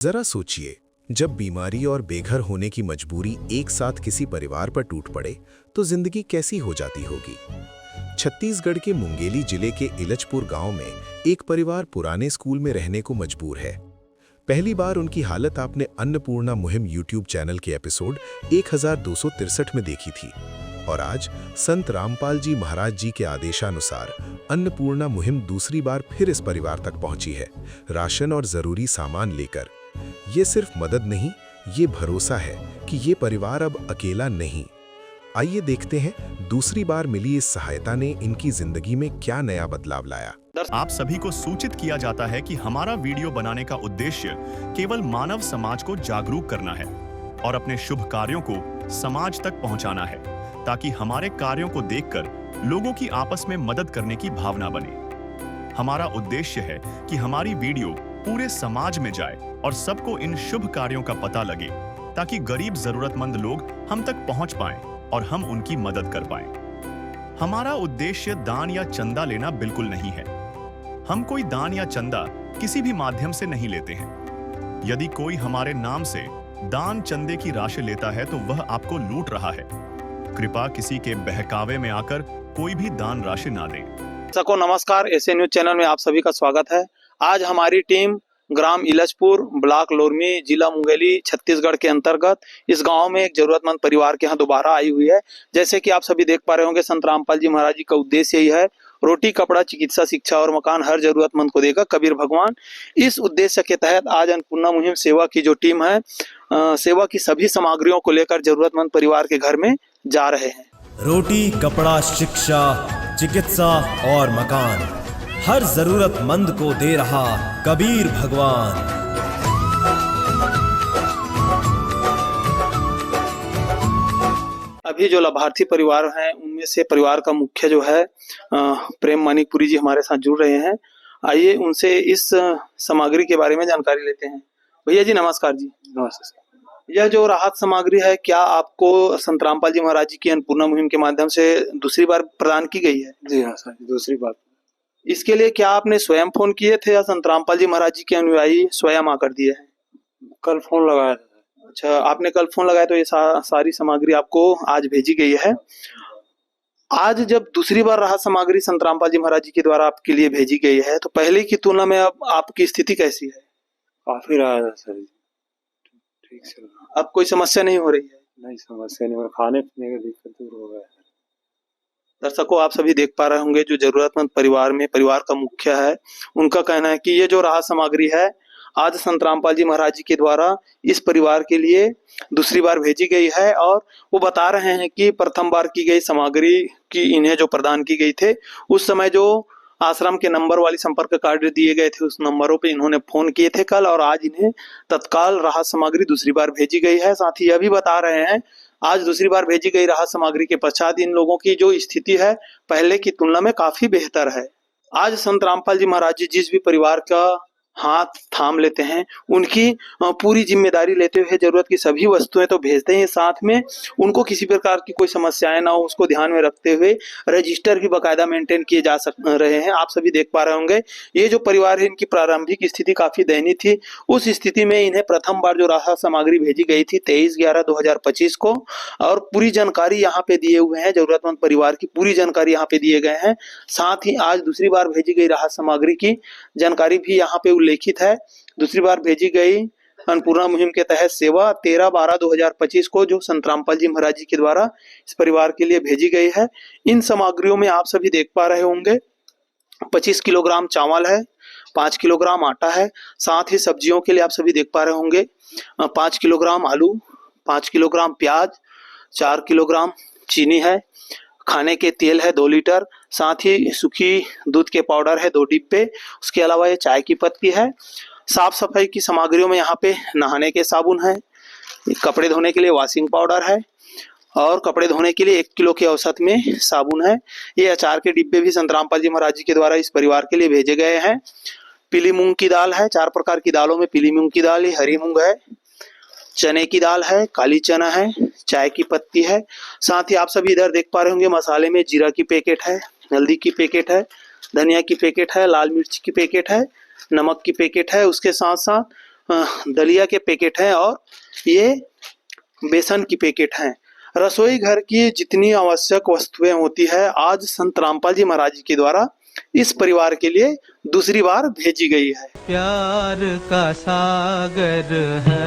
जरा सोचिए, जब बीमारी और बेघर होने की मजबूरी एक साथ किसी परिवार पर टूट पड़े तो जिंदगी कैसी हो जाती होगी। छत्तीसगढ़ के मुंगेली जिले के इलचपुर गांव में एक परिवार पुराने स्कूल में रहने को मजबूर है। पहली बार उनकी हालत आपने अन्नपूर्णा मुहिम यूट्यूब चैनल के एपिसोड 1263 में देखी थी और आज संत रामपाल जी महाराज जी के आदेशानुसार अन्नपूर्णा मुहिम दूसरी बार फिर इस परिवार तक पहुंची है, राशन और जरूरी सामान लेकर। ये सिर्फ मदद नहीं, ये भरोसा है कि ये परिवार अब अकेला नहीं। आइए देखते हैं दूसरी बार मिली इस सहायता ने इनकी जिंदगी में क्या नया बदलाव लाया। आप सभी को सूचित किया जाता है कि हमारा वीडियो बनाने का उद्देश्य केवल मानव समाज को जागरूक करना है और अपने शुभ कार्यों को समाज तक पहुंचाना है, ताकि हमारे कार्यों को देखकर लोगों की आपस में मदद करने की भावना बने। हमारा उद्देश्य है कि हमारी वीडियो पूरे समाज में जाए और सबको इन शुभ कार्यों का पता लगे, ताकि गरीब जरूरतमंद लोग हम तक पहुंच पाएं और हम उनकी मदद कर पाएं। हमारा उद्देश्य दान या चंदा लेना बिल्कुल नहीं है। हम कोई दान या चंदा किसी भी माध्यम से नहीं लेते हैं। यदि कोई हमारे नाम से दान चंदे की राशि लेता है तो वह आपको लूट रहा है। कृपया किसी के बहकावे में आकर कोई भी दान राशि ना दें। सबको नमस्कार, एसए न्यूज चैनल में आप सभी का स्वागत है। आज हमारी टीम ग्राम इलचपुर, ब्लॉक लोरमी, जिला मुंगेली, छत्तीसगढ़ के अंतर्गत इस गांव में एक जरूरतमंद परिवार के यहाँ दोबारा आई हुई है। जैसे कि आप सभी देख पा रहे होंगे, संत रामपाल जी महाराज जी का उद्देश्य यही है, रोटी, कपड़ा, चिकित्सा, शिक्षा और मकान हर जरूरतमंद को देगा कबीर भगवान। इस उद्देश्य के तहत आज अन्नपूर्णा मुहिम सेवा की जो टीम है, सेवा की सभी सामग्रियों को लेकर जरूरतमंद परिवार के घर में जा रहे हैं। रोटी, कपड़ा, शिक्षा, चिकित्सा और मकान हर जरूरतमंद को दे रहा कबीर भगवान। अभी जो लाभार्थी परिवार हैं उनमें से परिवार का मुख्य जो है प्रेम मानिकपुरी जी हमारे साथ जुड़ रहे हैं। आइए उनसे इस सामग्री के बारे में जानकारी लेते हैं। भैया जी नमस्कार जी। नमस्कार। यह जो राहत सामग्री है, क्या आपको संत रामपाल जी महाराज जी की अन्नपूर्णा मुहिम के माध्यम से दूसरी बार प्रदान की गई है? जी हाँ सर, दूसरी बार। इसके लिए क्या आपने स्वयं फोन किए थे या संत रामपाल जी महाराज जी के अनुयायी स्वयं आकर दिए हैं? कल फोन लगाया था। अच्छा, आपने कल फोन लगाया तो ये सारी सामग्री आपको आज भेजी गई है। आज जब दूसरी बार राहत सामग्री संत रामपाल जी महाराज जी के द्वारा आपके लिए भेजी गई है, तो पहले की तुलना में अब आपकी स्थिति कैसी है? काफी रहा था सर, ठीक से। अब कोई समस्या नहीं हो रही है? नहीं, समस्या नहीं, और खाने पीने का दिक्कत दूर हो गया है। दर्शकों, आप सभी देख पा रहे होंगे, जो जरूरतमंद परिवार में परिवार का मुखिया है, उनका कहना है कि ये जो राहत सामग्री है आज संत रामपाल जी महाराज जी के द्वारा इस परिवार के लिए दूसरी बार भेजी गई है। और वो बता रहे हैं कि प्रथम बार की गई सामग्री की इन्हें जो प्रदान की गई थे, उस समय जो आश्रम के नंबर वाली संपर्क कार्ड दिए गए थे, उस नंबरों पे इन्होंने फोन किए थे कल, और आज इन्हें तत्काल राहत सामग्री दूसरी बार भेजी गई है। साथ ही यह भी बता रहे हैं, आज दूसरी बार भेजी गई राहत सामग्री के पश्चात इन लोगों की जो स्थिति है पहले की तुलना में काफी बेहतर है। आज संत रामपाल जी महाराज जी जिस भी परिवार का हाथ थाम लेते हैं, उनकी पूरी जिम्मेदारी लेते हुए जरूरत की सभी वस्तुएं तो भेजते हैं, साथ में उनको किसी प्रकार की कोई समस्याएं ना हो उसको ध्यान में रखते हुए रजिस्टर भी बाकायदा मेंटेन किए जा रहे हैं। आप सभी देख पा रहे होंगे, ये जो परिवार है इनकी प्रारंभिक स्थिति काफी दयनीय थी। उस स्थिति में इन्हें प्रथम बार जो राहत सामग्री भेजी गई थी 23/11/2025 को, और पूरी जानकारी यहाँ पे दिए हुए हैं, जरूरतमंद परिवार की पूरी जानकारी यहाँ पे दिए गए हैं। साथ ही आज दूसरी बार भेजी गई राहत सामग्री की जानकारी भी यहाँ पे उल्लेखित है। दूसरी बार भेजी गई अन्नपूर्णा मुहिम के तहत सेवा 13/12/2025 को जो संत रामपाल जी महाराज जी के द्वारा इस परिवार के लिए भेजी गई है। इन सामग्रियों में आप सभी देख पा रहे होंगे 25 किलोग्राम चावल है, 5 किलोग्राम आटा है। साथ ही सब्जियों के लिए आप सभी देख पा रहे होंगे 5 किलोग्राम आलू, 5 किलोग्राम प्याज, 4 किलोग्राम चीनी है, खाने के तेल है 2 लीटर, साथ ही सूखी दूध के पाउडर है 2 डिब्बे। उसके अलावा ये चाय की पत्ती है। साफ सफाई की सामग्रियों में यहाँ पे नहाने के साबुन है, कपड़े धोने के लिए वॉशिंग पाउडर है, और कपड़े धोने के लिए 1 किलो के औसत में साबुन है। ये अचार के डिब्बे भी संत रामपाल जी महाराज जी के द्वारा इस परिवार के लिए भेजे गए हैं। पीली मूंग की दाल है, 4 प्रकार की दालों में पीली मूंग की दाल, हरी मूंग है, चने की दाल है, काली चना है, चाय की पत्ती है। साथ ही आप सभी इधर देख पा रहे होंगे मसाले में जीरा की पैकेट है, हल्दी की पैकेट है, धनिया की पैकेट है, लाल मिर्च की पैकेट है, नमक की पैकेट है। उसके साथ साथ दलिया के पैकेट हैं और ये बेसन की पैकेट हैं। रसोई घर की जितनी आवश्यक वस्तुएं होती है आज संत रामपाल जी महाराज जी के द्वारा इस परिवार के लिए दूसरी बार भेजी गई है। प्यार का सागर है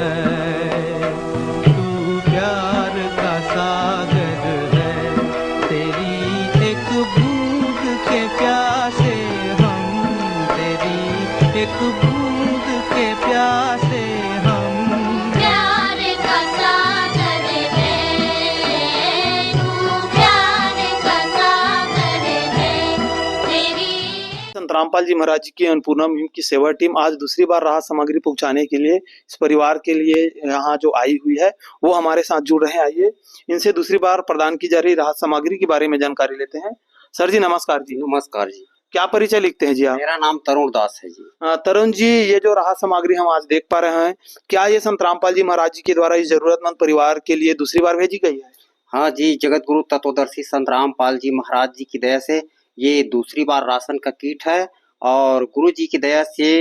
तू, प्यार का सागर है, तेरी एक बूंद के प्यासे हम, तेरी एक बूंद के प्यासे हम। प्यार का सागर है तू, प्यार का सागर है तेरी। संत रामपाल जी महाराज जी की अन्नपूर्णा मुहिम की सेवा टीम आज दूसरी बार राहत सामग्री पहुंचाने के लिए इस परिवार के लिए यहाँ जो आई हुई है वो हमारे साथ जुड़ रहे हैं। आइए इनसे दूसरी बार प्रदान की जा रही राहत सामग्री के बारे में जानकारी लेते हैं। सर जी नमस्कार जी। नमस्कार जी। क्या परिचय लिखते हैं जी आप? मेरा नाम तरुण दास है जी। तरुण जी, ये जो राहत सामग्री हम आज देख पा रहे हैं, क्या ये संत रामपाल जी महाराज जी के द्वारा इस जरूरतमंद परिवार के लिए दूसरी बार भेजी गई है? हाँ जी, जगत गुरु तत्वदर्शी संत रामपाल जी महाराज जी की दया से ये दूसरी बार राशन का किट है और गुरु जी की दया से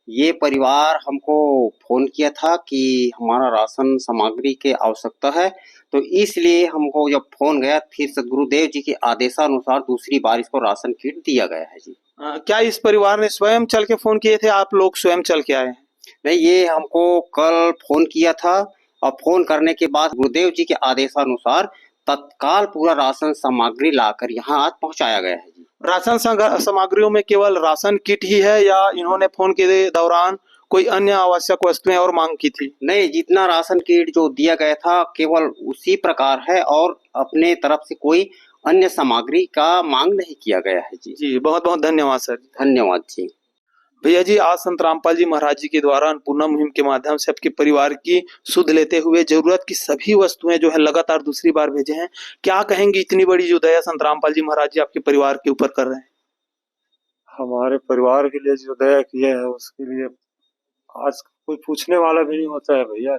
ये परिवार हमको फोन किया था कि हमारा राशन सामग्री की आवश्यकता है, तो इसलिए हमको जब फोन गया फिर सदगुरुदेव जी के आदेशानुसार दूसरी बार इसको राशन किट दिया गया है जी। क्या इस परिवार ने स्वयं चल के फोन किए थे, आप लोग स्वयं चल के आए हैं? नहीं, ये हमको कल फोन किया था और फोन करने के बाद गुरुदेव जी के आदेशानुसार तत्काल पूरा राशन सामग्री लाकर यहाँ आज पहुँचाया गया है जी। राशन सामग्रियों में केवल राशन किट ही है या इन्होंने फोन के दौरान कोई अन्य आवश्यक वस्तुएं और मांग की थी? नहीं, जितना राशन किट जो दिया गया था केवल उसी प्रकार है और अपने तरफ से कोई अन्य सामग्री का मांग नहीं किया गया है जी। जी बहुत बहुत धन्यवाद सर। धन्यवाद जी। भैया जी, आज संत रामपाल जी महाराज जी के द्वारा अन्नपूर्णा मुहिम के माध्यम से आपके परिवार की सुध लेते हुए जरूरत की सभी वस्तुएं जो है लगातार दूसरी बार भेजे हैं। क्या कहेंगे, इतनी बड़ी जो दया संत रामपाल जी महाराज जी आपके परिवार के ऊपर कर रहे हैं? हमारे परिवार के लिए जो दया किया है उसके लिए आज कोई पूछने वाला भी नहीं होता है भैया,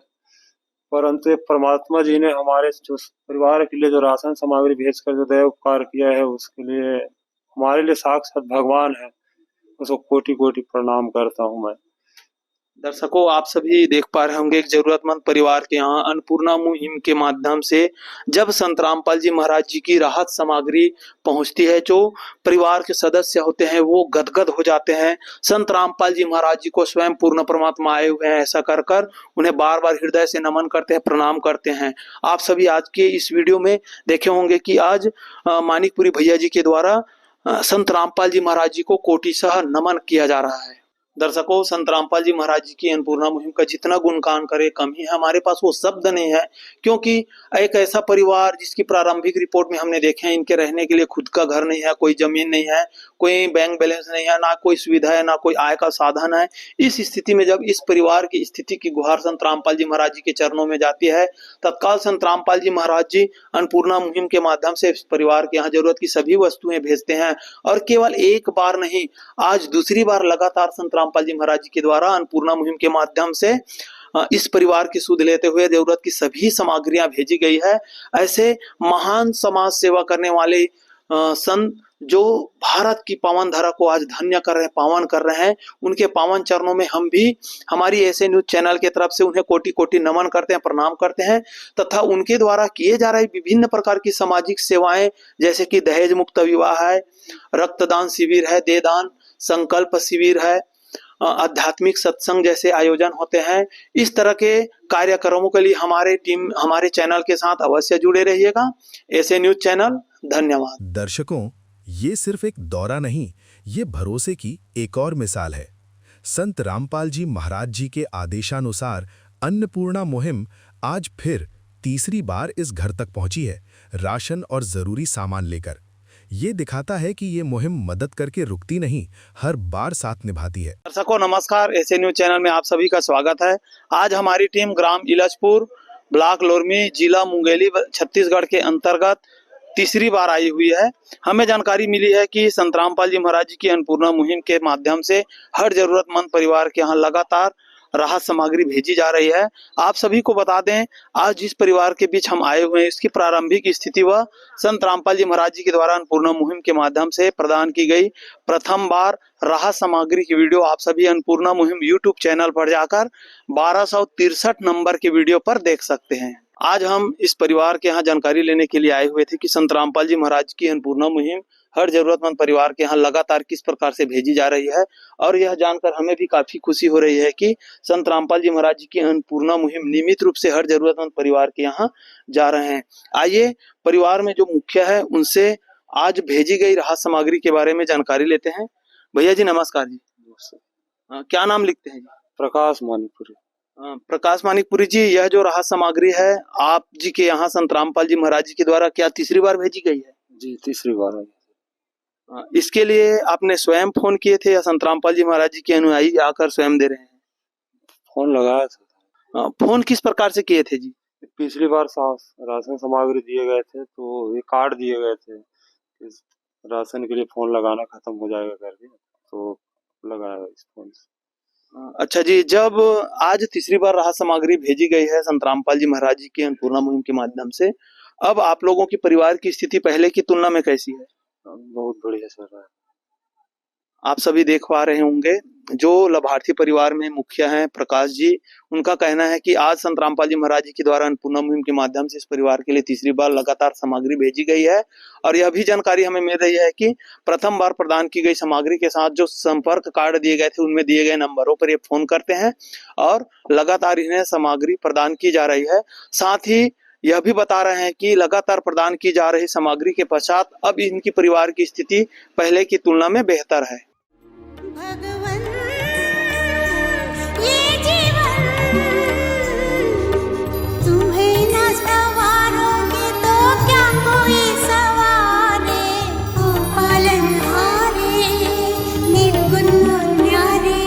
परंतु परमात्मा जी ने हमारे जो परिवार के लिए जो राशन सामग्री भेजकर जो दया उपकार किया है उसके लिए हमारे लिए साक्षात भगवान है, उसको कोटि कोटि प्रणाम करता हूँ मैं। दर्शकों, आप सभी देख पा रहे होंगे एक जरूरतमंद परिवार के यहाँ अन्नपूर्णा मुहिम के माध्यम से जब संत रामपाल जी महाराज जी की राहत सामग्री पहुंचती है, जो परिवार के सदस्य होते हैं वो गदगद हो जाते हैं। संत रामपाल जी महाराज जी को स्वयं पूर्ण परमात्मा आए हुए हैं ऐसा कर कर उन्हें बार बार हृदय से नमन करते हैं, प्रणाम करते हैं। आप सभी आज के इस वीडियो में देखे होंगे कि आज मानिकपुरी भैया जी के द्वारा संत रामपाल जी महाराज जी को कोटिशः नमन किया जा रहा है। दर्शकों, संत रामपाल जी महाराज जी की अन्नपूर्णा मुहिम का जितना गुणगान करे कम ही है। हमारे पास वो शब्द नहीं है, क्योंकि एक ऐसा परिवार जिसकी प्रारंभिक रिपोर्ट में हमने देखे हैं इनके रहने के लिए खुद का घर नहीं है, कोई जमीन नहीं है, कोई बैंक बैलेंस नहीं है, ना कोई सुविधा है, ना कोई आय का साधन है। इस स्थिति में जब इस परिवार की स्थिति की गुहार संत रामपाल जी महाराज जी के चरणों में जाती है, तत्काल संत रामपाल जी महाराज जी अन्नपूर्णा मुहिम के माध्यम से इस परिवार के यहाँ जरूरत की सभी वस्तुएं भेजते हैं। और केवल एक बार नहीं, आज दूसरी बार लगातार संत रामपाल जी महाराज जी के द्वारा अन्नपूर्णा मुहिम के माध्यम से इस परिवार की सुध लेते हुए जरूरत की सभी सामग्रियां भेजी गई है। ऐसे महान समाज सेवा करने वाले संत जो भारत की पावन धरा को आज धन्य कर रहे हैं, पावन कर रहे हैं, उनके पावन चरणों में हम भी हमारी ऐसे न्यूज चैनल की तरफ से उन्हें कोटि कोटि नमन करते हैं, प्रणाम करते हैं। तथा उनके द्वारा किए जा रहे विभिन्न प्रकार की सामाजिक सेवाएं जैसे कि दहेज मुक्त विवाह है, रक्तदान शिविर है, देदान संकल्प शिविर है, आध्यात्मिक सत्संग जैसे आयोजन होते हैं। इस तरह के कार्यक्रमों के लिए हमारे चैनल के साथ अवश्य जुड़े रहिएगा। ऐसे न्यूज चैनल। धन्यवाद। दर्शकों, ये सिर्फ एक दौरा नहीं, ये भरोसे की एक और मिसाल है। संत रामपाल जी महाराज जी के आदेशानुसार अन्नपूर्णा मुहिम आज फिर तीसरी बार इस घर तक पहुंची है, राशन और जरूरी सामान लेकर। ये दिखाता है कि ये मुहिम मदद करके रुकती नहीं, हर बार साथ निभाती है। दर्शकों नमस्कार, ऐसे न्यूज चैनल में आप सभी का स्वागत है। आज हमारी टीम ग्राम इलचपुर, ब्लॉक लोरमी, जिला मुंगेली, छत्तीसगढ़ के अंतर्गत तीसरी बार आई हुई है। हमें जानकारी मिली है कि संत रामपाल जी महाराज जी की अन्नपूर्णा मुहिम के माध्यम से हर जरूरतमंद परिवार के यहाँ लगातार राहत सामग्री भेजी जा रही है। आप सभी को बता दें, आज जिस परिवार के बीच हम आए हुए हैं, इसकी प्रारंभिक स्थिति व संत रामपाल जी महाराज जी के द्वारा अन्नपूर्णा मुहिम के माध्यम से प्रदान की गई प्रथम बार राहत सामग्री की वीडियो आप सभी अन्नपूर्णा मुहिम यूट्यूब चैनल पर जाकर 1263 नंबर के वीडियो पर देख सकते हैं। आज हम इस परिवार के यहाँ जानकारी लेने के लिए आए हुए थे कि संत रामपाल जी महाराज की अन्नपूर्णा मुहिम हर जरूरतमंद परिवार के यहाँ लगातार किस प्रकार से भेजी जा रही है, और यह जानकर हमें भी काफी खुशी हो रही है कि संत रामपाल जी महाराज जी की अन्नपूर्णा मुहिम नियमित रूप से हर जरूरतमंद परिवार के यहाँ जा रहे हैं। आइए परिवार में जो मुखिया है उनसे आज भेजी गई राहत सामग्री के बारे में जानकारी लेते हैं। भैया जी नमस्कार जी। क्या नाम लिखते हैं जी? प्रकाश मानिकपुरी। प्रकाश मानिकपुरी जी, यह जो राहत सामग्री है आप जी के यहाँ संत रामपाल जी महाराज जी के द्वारा क्या तीसरी बार भेजी गई है? जी तीसरी बार है। इसके लिए आपने स्वयं फोन किए थे या संत रामपाल जी महाराज जी के अनुयायी आकर स्वयं दे रहे हैं? फोन लगाया था। फोन किस प्रकार से किए थे जी? पिछली बार राशन सामग्री दिए गए थे तो ये कार्ड दिए गए थे, इस राशन के लिए फोन लगाना खत्म हो जाएगा करके, तो लगाया इस फोन से। अच्छा जी, जब आज तीसरी बार राहत सामग्री भेजी गई है संत रामपाल जी महाराज जी की अन्नपूर्णा मुहिम के माध्यम से, अब आप लोगों की परिवार की स्थिति पहले की तुलना में कैसी है? बहुत बढ़िया सर। आप सभी देख पा रहे होंगे जो लाभार्थी परिवार में मुखिया हैं प्रकाश जी, उनका कहना है कि आज संत रामपाल जी महाराज जी के द्वारा अन्नपूर्णा मुहिम के माध्यम से इस परिवार के लिए तीसरी बार लगातार सामग्री भेजी गई है, और यह भी जानकारी हमें मिल रही है कि प्रथम बार प्रदान की गई सामग्री के साथ जो संपर्क कार्ड दिए गए थे उनमें दिए गए नंबरों पर ये फोन करते हैं और लगातार इन्हें सामग्री प्रदान की जा रही है। साथ ही यह भी बता रहे हैं कि लगातार प्रदान की जा रही सामग्री के पश्चात अब इनकी परिवार की स्थिति पहले की तुलना में बेहतर है। भगवन ये जीवन तुम्हें न सवारोगे तो क्या कोई सवारे, ओ पालनहारे निर्गुण न्यारे,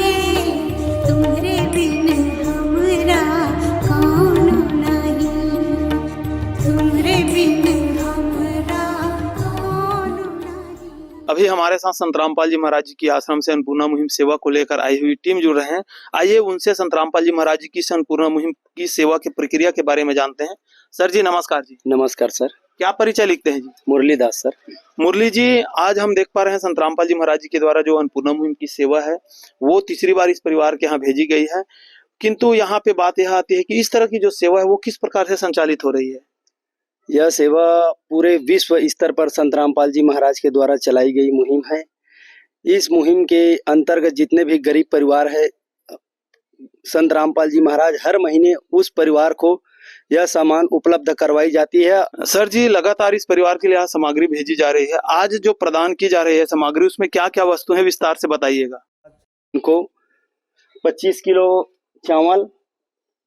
तुम्हारे बिन हमरा कौन नहीं, तुम्हारे बिन हमरा कौन नहीं। अभी हमारे साथ संत रामपाल जी महाराज जी की आश्रम से अन्नपूर्णा मुहिम सेवा को लेकर आई हुई टीम जुड़ रहे हैं। आइए उनसे संत रामपाल जी महाराज जी की अन्नपूर्णा मुहिम की सेवा की प्रक्रिया के बारे में जानते हैं। सर जी नमस्कार जी। नमस्कार सर। क्या परिचय लिखते हैं जी? मुरलीदास सर। मुरली जी, आज हम देख पा रहे हैं संत रामपाल जी महाराज जी के द्वारा जो अन्नपूर्णा मुहिम की सेवा है वो तीसरी बार इस परिवार के यहाँ भेजी गई है, किंतु यहाँ पे बात यह आती है कि इस तरह की जो सेवा है वो किस प्रकार से संचालित हो रही है? यह सेवा पूरे विश्व स्तर पर संत रामपाल जी महाराज के द्वारा चलाई गई मुहिम है। इस मुहिम के अंतर्गत जितने भी गरीब परिवार है, संत रामपाल जी महाराज हर महीने उस परिवार को यह सामान उपलब्ध करवाई जाती है। सर जी, लगातार इस परिवार के लिए यहाँ सामग्री भेजी जा रही है, आज जो प्रदान की जा रही है सामग्री उसमें क्या क्या वस्तु है, विस्तार से बताइएगा। उनको 25 किलो चावल,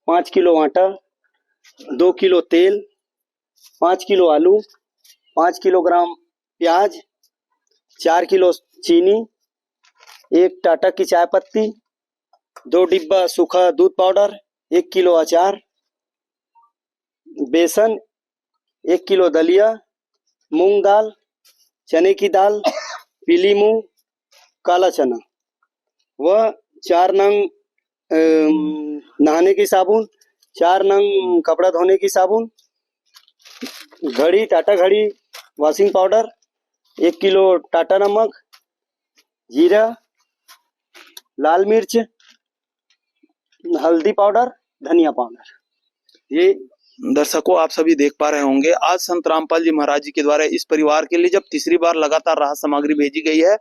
5 किलो आटा, 2 किलो तेल, 5 किलो आलू, 5 किलोग्राम प्याज, 4 किलो चीनी, 1 टाटा की चाय पत्ती, 2 डिब्बा सूखा दूध पाउडर, 1 किलो अचार, बेसन, 1 किलो दलिया, मूंग दाल, चने की दाल, पीली मूंग, काला चना व 4 नंग नहाने की साबुन, 4 नंग कपड़ा धोने की साबुन, घड़ी, टाटा घड़ी वॉशिंग पाउडर, 1 किलो टाटा नमक, जीरा, लाल मिर्च, हल्दी पाउडर, धनिया पाउडर। ये दर्शकों आप सभी देख पा रहे होंगे, आज संत रामपाल जी महाराज जी के द्वारा इस परिवार के लिए जब तीसरी बार लगातार राहत सामग्री भेजी गई है,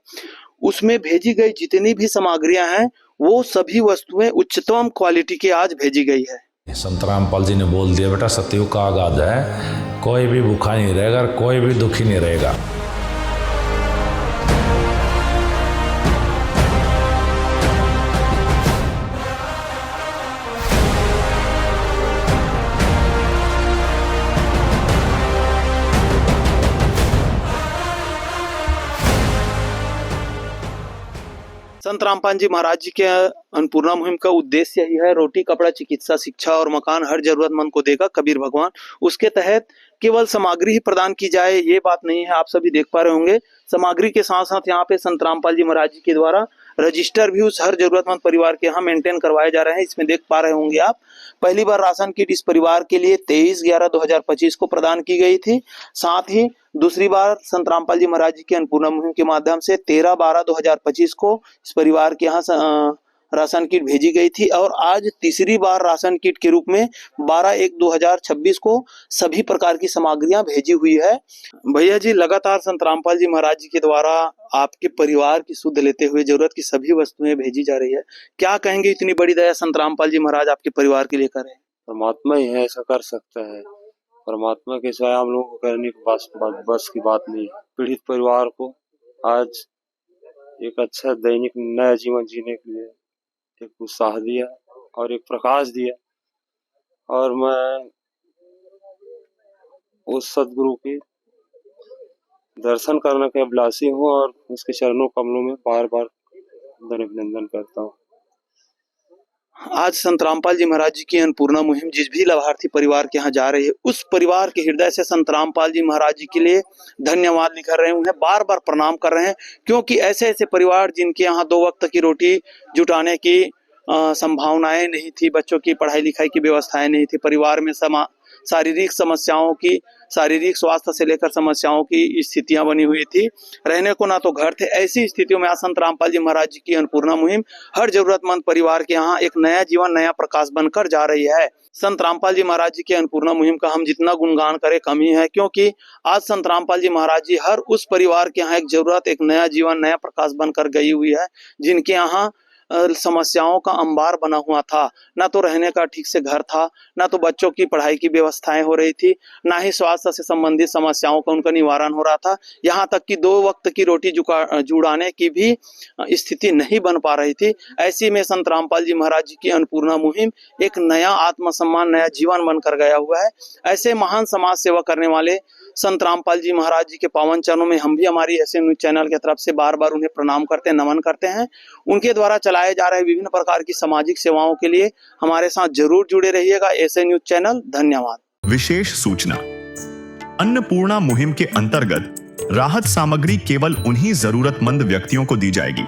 उसमें भेजी गई जितनी भी सामग्रियां हैं वो सभी वस्तुएं उच्चतम क्वालिटी की आज भेजी गई है। संत रामपाल जी ने बोल दिया, बेटा सतयुग का आगाज है, कोई भी भूखा नहीं रहेगा, कोई भी दुखी नहीं रहेगा। संत रामपाल जी महाराज जी के अन्नपूर्णा मुहिम का उद्देश्य यही है, रोटी कपड़ा चिकित्सा शिक्षा और मकान हर जरूरतमंद को देगा कबीर भगवान। उसके तहत केवल सामग्री ही प्रदान की जाए ये बात नहीं है, आप सभी देख पा रहे होंगे। सामग्री के साथ साथ यहाँ पे संत रामपाल जी महाराज जी के द्वारा रजिस्टर भी उस हर जरूरतमंद परिवार के यहाँ मेंटेन करवाए जा रहे हैं। इसमें देख पा रहे होंगे आप, पहली बार राशन किट इस परिवार के लिए 23/11/2025 को प्रदान की गई थी। साथ ही दूसरी बार संत रामपाल जी महाराज जी की अन्नपूर्णा मुहिम के माध्यम से 13/12/2025 को इस परिवार के यहाँ राशन किट भेजी गई थी और आज तीसरी बार राशन किट के रूप में 12/1/2026 को सभी प्रकार की सामग्रियां भेजी हुई है। भैया जी, लगातार संत रामपाल जी महाराज जी के द्वारा आपके परिवार की सुध लेते हुए जरूरत की सभी वस्तुएं भेजी जा रही है, क्या कहेंगे? इतनी बड़ी दया संत रामपाल जी महाराज आपके परिवार के लिए कर रहे हैं। परमात्मा ही है, ऐसा कर सकता है। परमात्मा के सिवाय हम लोगों को करने की बस की बात नहीं है। पीड़ित परिवार को आज एक अच्छा दैनिक नया जीवन जीने के लिए एक उत्साह दिया और एक प्रकाश दिया, और मैं उस सदगुरु के दर्शन करने के अभिलाषी हूँ और उसके चरणों कमलों में बार बार अभिनंदन करता हूँ। आज संत रामपाल जी महाराज जी की अन्नपूर्णा मुहिम जिस भी लाभार्थी परिवार के यहाँ जा रही है, उस परिवार के हृदय से संत रामपाल जी महाराज जी के लिए धन्यवाद लिख रहे हैं, उन्हें बार बार प्रणाम कर रहे हैं, क्योंकि ऐसे ऐसे परिवार जिनके यहाँ 2 वक्त की रोटी जुटाने की संभावनाएं नहीं थी, बच्चों की पढ़ाई लिखाई की व्यवस्थाएं नहीं थी, परिवार में शारीरिक समस्याओं की, शारीरिक स्वास्थ्य से लेकर समस्याओं की स्थितियां बनी हुई थी, रहने को ना तो घर थे। ऐसी स्थितियों में आज संत रामपाल जी महाराज जी की अन्नपूर्णा मुहिम हर जरूरतमंद परिवार के यहाँ एक नया जीवन, नया प्रकाश बनकर जा रही है। संत रामपाल जी महाराज जी की अन्नपूर्णा मुहिम का हम जितना गुणगान करें कम ही है, क्योंकि आज संत रामपाल जी महाराज जी हर उस परिवार के यहाँ एक जरूरत, एक नया जीवन, नया प्रकाश बनकर गई हुई है, जिनके यहाँ समस्याओं का अंबार बना हुआ था। ना तो रहने का ठीक से घर था, ना तो बच्चों की पढ़ाई की व्यवस्थाएं हो रही थी, ना ही स्वास्थ्य से संबंधित समस्याओं का उनका निवारण हो रहा था। यहाँ तक कि 2 वक्त की रोटी जुड़ाने की भी स्थिति नहीं बन पा रही थी। ऐसी में संत रामपाल जी महाराज जी की अन्नपूर्णा मुहिम एक नया आत्मसम्मान, नया जीवन बनकर गया हुआ है। ऐसे महान समाज सेवा करने वाले संत रामपाल जी महाराज जी के पावन चरणों में हम भी हमारी ऐसे न्यूज चैनल की तरफ से बार बार उन्हें प्रणाम करते हैं, नमन करते हैं। उनके द्वारा चलाए जा रहे विभिन्न प्रकार की सामाजिक सेवाओं के लिए हमारे साथ जरूर जुड़े रहिएगा। ऐसे न्यूज चैनल, धन्यवाद। विशेष सूचना, अन्नपूर्णा मुहिम के अंतर्गत राहत सामग्री केवल उन्हीं जरूरतमंद व्यक्तियों को दी जाएगी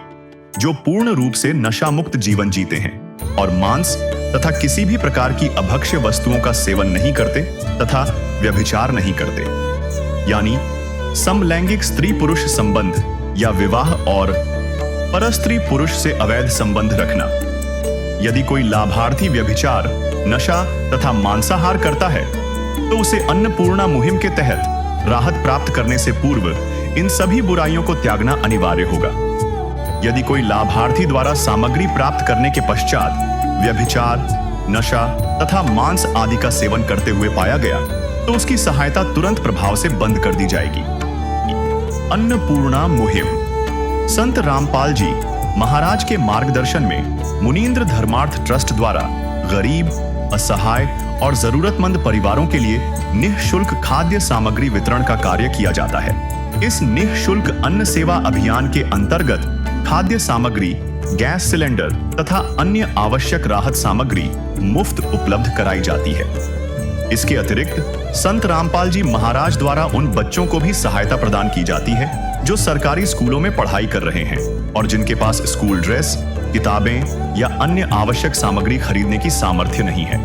जो पूर्ण रूप से नशा मुक्त जीवन जीते हैं और मांस तथा किसी भी प्रकार की अभक्ष्य वस्तुओं का सेवन नहीं करते तथा व्यभिचार नहीं करते, यानी समलैंगिक स्त्री पुरुष संबंध या विवाह और परस्त्री पुरुष से अवैध संबंध रखना। यदि कोई लाभार्थी व्यभिचार, नशा तथा मांसाहार करता है तो उसे अन्नपूर्णा मुहिम के तहत राहत प्राप्त करने से पूर्व इन सभी बुराइयों को त्यागना अनिवार्य होगा। यदि कोई लाभार्थी द्वारा सामग्री प्राप्त करने के पश्चात व्यभिचार, नशा तथा मांस आदि का सेवन करते हुए पाया गया तो उसकी सहायता तुरंत प्रभाव से बंद कर दी जाएगी। अन्नपूर्णा मुहिम संत रामपाल जी महाराज के मार्गदर्शन में मुनींद्र धर्मार्थ ट्रस्ट द्वारा गरीब, असहाय और जरूरतमंद परिवारों के लिए निःशुल्क खाद्य सामग्री वितरण का कार्य किया जाता है। इस निःशुल्क अन्न सेवा अभियान के अंतर्गत खाद्य सामग्री, गैस सिलेंडर तथा अन्य आवश्यक राहत सामग्री मुफ्त उपलब्ध कराई जाती है। इसके अतिरिक्त संत रामपाल जी महाराज द्वारा उन बच्चों को भी सहायता प्रदान की जाती है जो सरकारी स्कूलों में पढ़ाई कर रहे हैं और जिनके पास स्कूल ड्रेस, किताबें या अन्य आवश्यक सामग्री खरीदने की सामर्थ्य नहीं है।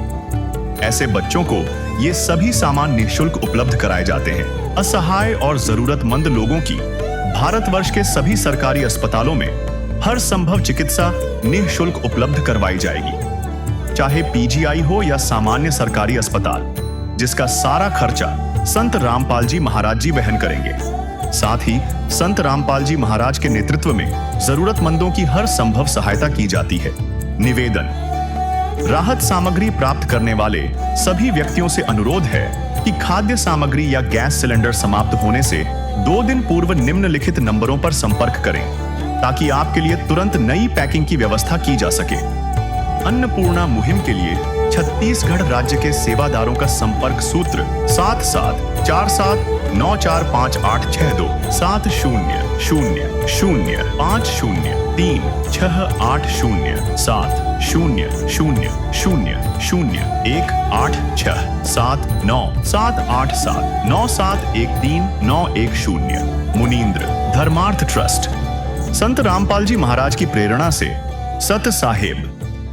ऐसे बच्चों को ये सभी सामान निःशुल्क उपलब्ध कराए जाते हैं। असहाय और जरूरतमंद लोगों की भारतवर्ष के सभी सरकारी अस्पतालों में हर संभव चिकित्सा निःशुल्क उपलब्ध करवाई जाएगी, चाहे पीजीआई हो या सामान्य सरकारी अस्पताल, जिसका सारा खर्चा संत रामपाल जी महाराज जी वहन करेंगे। साथ ही संत रामपाल जी महाराज के नेतृत्व में जरूरतमंदों की हर संभव सहायता की जाती है। निवेदन, राहत सामग्री प्राप्त करने वाले सभी व्यक्तियों से अनुरोध है कि खाद्य सामग्री या गैस सिलेंडर समाप्त होने से 2 दिन पूर्व निम्नलिखित नंबरों पर संपर्क करें ताकि आपके लिए तुरंत नई पैकिंग की व्यवस्था की जा सके। अन्नपूर्णा मुहिम के लिए छत्तीसगढ़ राज्य के सेवादारों का संपर्क सूत्र 7747945862 7000500186 मुनींद्र धर्मार्थ ट्रस्ट, संत रामपाल जी महाराज की प्रेरणा से सत साहेब